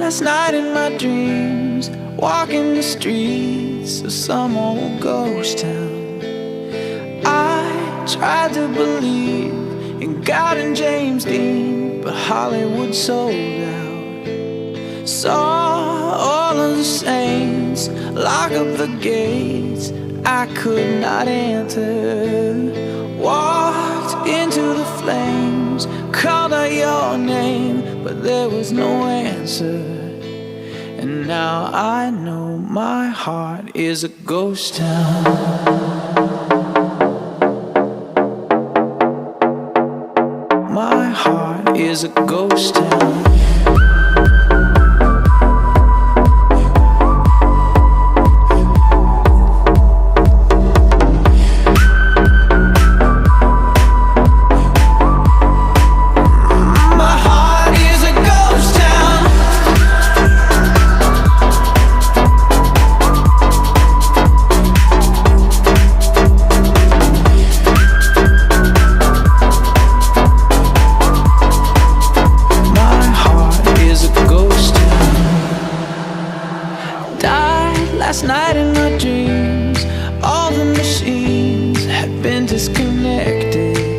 last night in my dreams, walking the streets of some old ghost town. I tried to believe in God and James Dean, but Hollywood sold out. Saw all of the saints lock up the gates I could not enter. Walked into the flames, called out your name, but there was no answer. And now I know my heart is a ghost town. My heart is a ghost town. Last night in my dreams, all the machines had been disconnected.